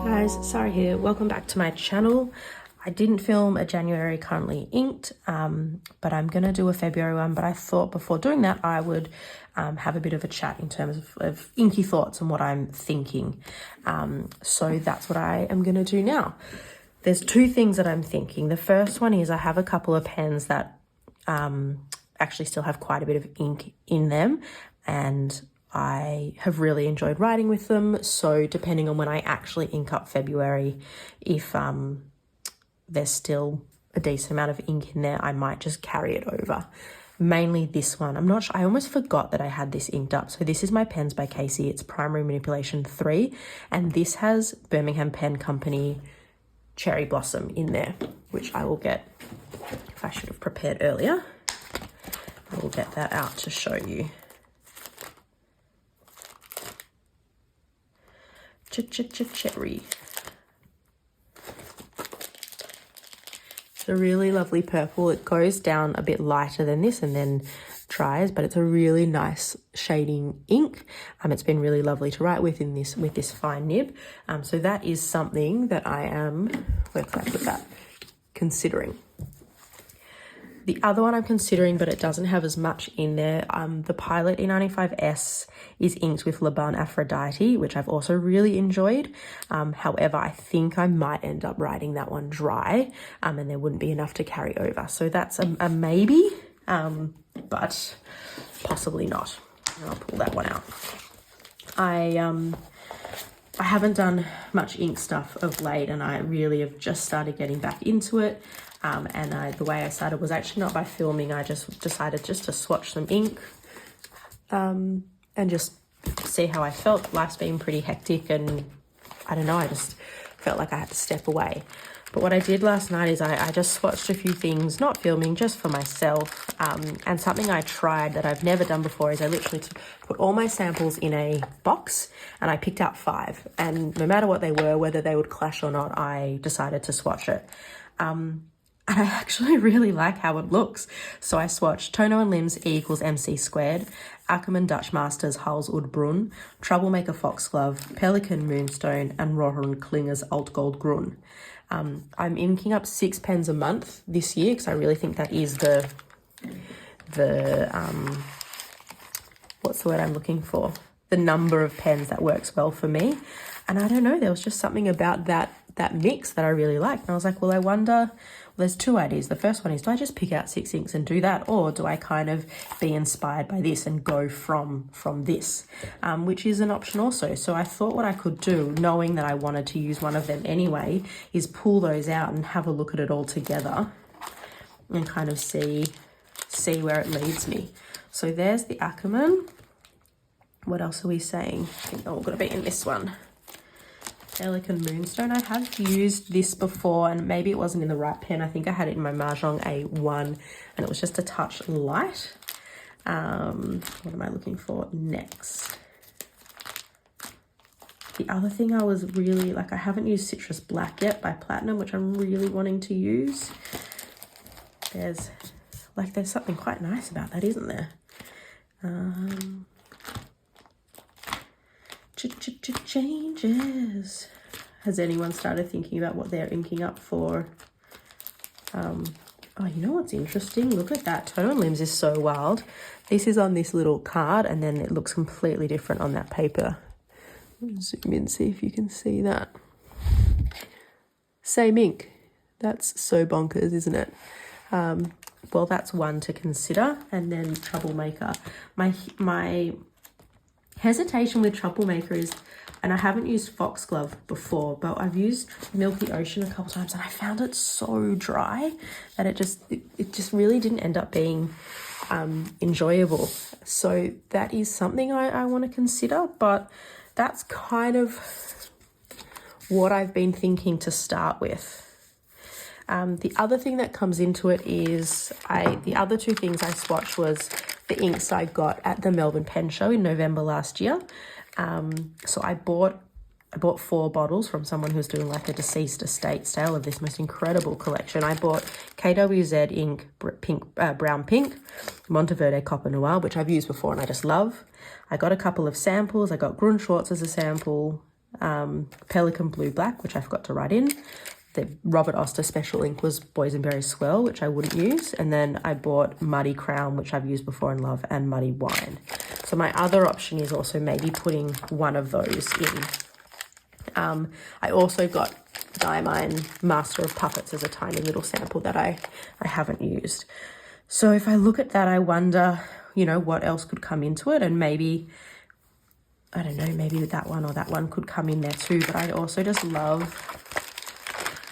guys, Sarah here. Welcome back to my channel. I didn't film a January currently inked, but I'm gonna do a February one. But I thought before doing that, I would have a bit of a chat in terms of Inky Thoughts and what I'm thinking. So that's what I am gonna do now. There's two things that I'm thinking. The first one is I have a couple of pens that actually still have quite a bit of ink in them, and I have really enjoyed writing with them. So depending on when I actually ink up February, if there's still a decent amount of ink in there, I might just carry it over. Mainly this one. I'm not sure. I almost forgot that I had this inked up. So this is my Pens by Casey. It's Primary Manipulation 3. And this has Birmingham Pen Company Cherry Blossom in there, which I will get, if I should have prepared earlier, I will get that out to show you. Cherry. It's a really lovely purple. It goes down a bit lighter than this and then dries, but it's a really nice shading ink. It's been really lovely to write with this fine nib. So that is something that I am, where can I put that, considering. The other one I'm considering, but it doesn't have as much in there, the Pilot E95S is inked with Laban Aphrodite, which I've also really enjoyed. However, I think I might end up writing that one dry, and there wouldn't be enough to carry over. So that's a maybe, but possibly not. I'll pull that one out. I haven't done much ink stuff of late, and I really have just started getting back into it. The way I started was actually not by filming. I just decided just to swatch some ink and just see how I felt. Life's been pretty hectic, and I don't know, I just felt like I had to step away. But what I did last night is I just swatched a few things, not filming, just for myself. And something I tried that I've never done before is I literally put all my samples in a box and I picked out 5. And no matter what they were, whether they would clash or not, I decided to swatch it. And I actually really like how it looks. So I swatched Tono and Limbs E = MC squared, Ackerman Dutch Masters Hals Oud Brun, Troublemaker Foxglove, Pelican Moonstone, and Rohan Klinger's Alt Gold Grun. I'm inking up 6 pens a month this year because I really think that is the what's the word I'm looking for? The number of pens that works well for me. And I don't know, there was just something about that mix that I really liked. And I was like, well, I wonder, there's 2 ideas. The first one is, do I just pick out 6 inks and do that? Or do I kind of be inspired by this and go from this, which is an option also. So I thought what I could do, knowing that I wanted to use one of them anyway, is pull those out and have a look at it all together and kind of see where it leads me. So there's the Ackerman. What else are we saying? I think they're all going to be in this one. Pelican Moonstone. I have used this before, and maybe it wasn't in the right pen. I think I had it in my Mahjong A1 and it was just a touch light. What am I looking for next? The other thing I was really like, I haven't used Citrus Black yet by Platinum, which I'm really wanting to use. There's something quite nice about that, isn't there? Changes. Has anyone started thinking about what they're inking up for? Oh, you know what's interesting? Look at that. Tono and Limbs is so wild. This is on this little card, and then it looks completely different on that paper. Zoom in, see if you can see that. Same ink. That's so bonkers, isn't it? Well, that's one to consider. And then Troublemaker. My hesitation with Troublemaker is, and I haven't used Foxglove before, but I've used Milky Ocean a couple times and I found it so dry that it just really didn't end up being enjoyable. So that is something I want to consider, but that's kind of what I've been thinking to start with. The other thing that comes into it is the other 2 things I swatched was the inks I got at the Melbourne Pen Show in November last year. So I bought 4 bottles from someone who's doing like a deceased estate sale of this most incredible collection. I bought KWZ ink, brown pink, Monteverde Copper Noir, which I've used before and I just love. I got a couple of samples. I got Grun Schwartz as a sample, Pelican Blue Black, which I forgot to write in. The Robert Oster Special Ink was Boysenberry Swirl, which I wouldn't use. And then I bought Muddy Crown, which I've used before and love, and Muddy Wine. So my other option is also maybe putting one of those in. I also got Diamine Master of Puppets as a tiny little sample that I haven't used. So if I look at that, I wonder, you know, what else could come into it, and maybe, I don't know, maybe that one or that one could come in there too. But I also just love,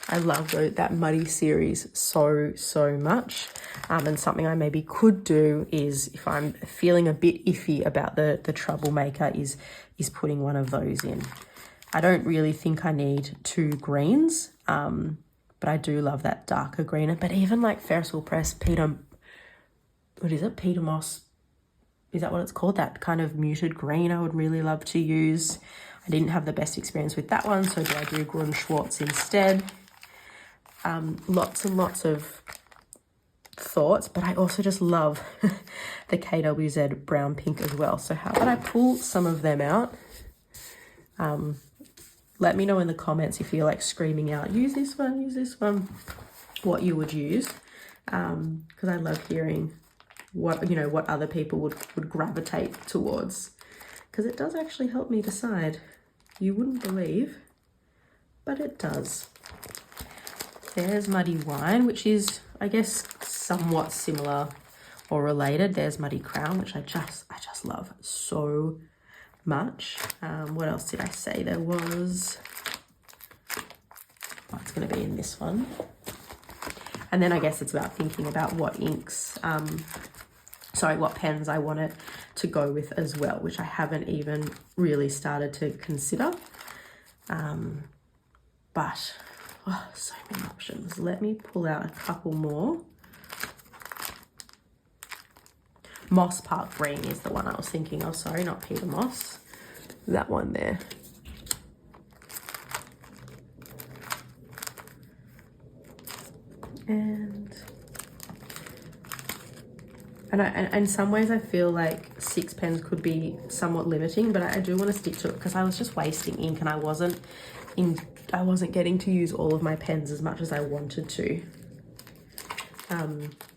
that Muddy series so much. And something I maybe could do is, if I'm feeling a bit iffy about the Troublemaker, is putting one of those in. I don't really think I need 2 greens, but I do love that darker green. But even like Ferris Wheel Press, Peter Moss, is that what it's called? That kind of muted green I would really love to use. I didn't have the best experience with that one, so do I do Grun Schwartz instead? Lots and lots of thoughts, but I also just love the KWZ brown pink as well. So how about I pull some of them out? Let me know in the comments if you're like screaming out, use this one, what you would use. Because I love hearing what other people would gravitate towards, because it does actually help me decide. You wouldn't believe, but it does. There's Muddy Wine, which is, I guess, somewhat similar or related. There's Muddy Crown, which I just love so much. What else did I say there was? Oh, it's going to be in this one. And then I guess it's about thinking about what inks, what pens I want it to go with as well, which I haven't even really started to consider. But so many options. Let me pull out a couple more. Moss Park Green is the one I was thinking of. Sorry, not Peter Moss. That one there. And in some ways I feel like 6 pens could be somewhat limiting, but I do want to stick to it because I was just wasting ink and I wasn't getting to use all of my pens as much as I wanted to.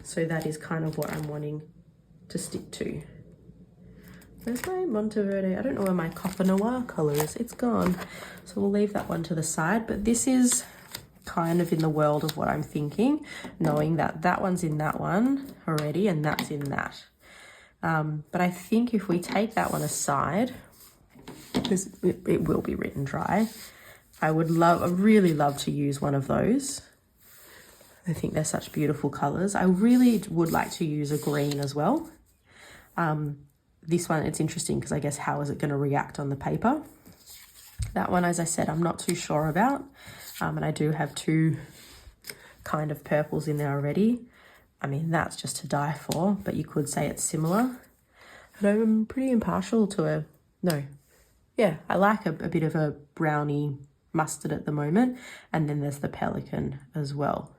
So that is kind of what I'm wanting to stick to. Where's my Monteverde? I don't know where my Copper Noir color is. It's gone. So we'll leave that one to the side. But this is kind of in the world of what I'm thinking, knowing that that one's in that one already and that's in that. But I think if we take that one aside, because it will be written dry, I would really love to use one of those. I think they're such beautiful colors. I really would like to use a green as well. This one, it's interesting because I guess how is it going to react on the paper? That one, as I said, I'm not too sure about. And I do have 2 kind of purples in there already. I mean, that's just to die for, but you could say it's similar. And I'm pretty impartial to I like a bit of a browny mustard at the moment. And then there's the Pelican as well.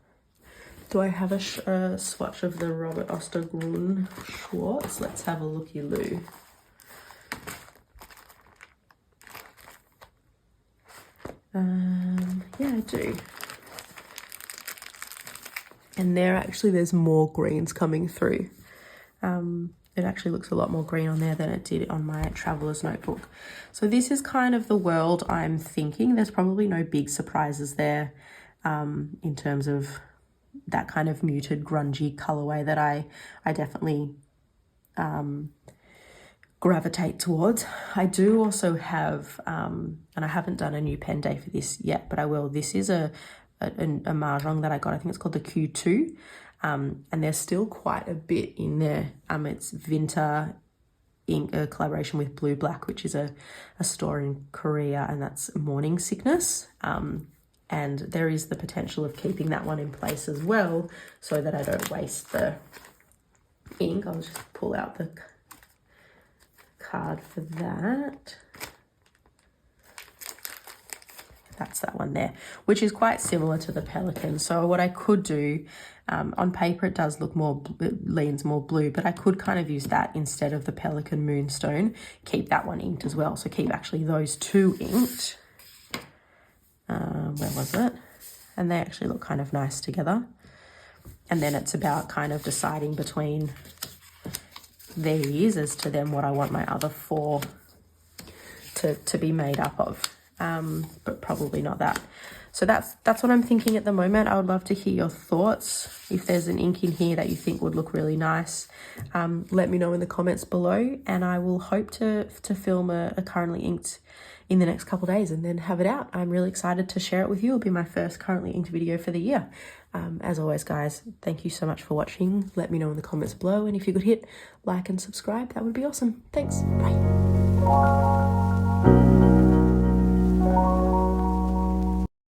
Do I have a swatch of the Robert Oster Grun Schwartz? Let's have a looky-loo. Yeah, I do. And there's more greens coming through. It actually looks a lot more green on there than it did on my Traveler's Notebook. So this is kind of the world I'm thinking. There's probably no big surprises there in terms of that kind of muted grungy colorway that I definitely gravitate towards. I do also have, and I haven't done a new pen day for this yet, but I will. This is a Mahjong that I got. I think it's called the Q2. And there's still quite a bit in there. It's Vinta Ink, a collaboration with Blue Black, which is a store in Korea, and that's Morning Sickness. And there is the potential of keeping that one in place as well so that I don't waste the ink. I'll just pull out the card for that. That's that one there, which is quite similar to the Pelican. So what I could do, on paper it does look it leans more blue, but I could kind of use that instead of the Pelican Moonstone, keep that one inked as well. So keep actually those 2 inked. where was it? And they actually look kind of nice together. And then it's about kind of deciding between these as to then what I want my other 4 to be made up of, but probably not that. So that's what I'm thinking at the moment. I would love to hear your thoughts. If there's an ink in here that you think would look really nice, let me know in the comments below, and I will hope to film a currently inked in the next couple of days and then have it out. I'm really excited to share it with you. It'll be my first currently inked video for the year. As always, guys, thank you so much for watching. Let me know in the comments below, and if you could hit like and subscribe, that would be awesome. Thanks. Bye.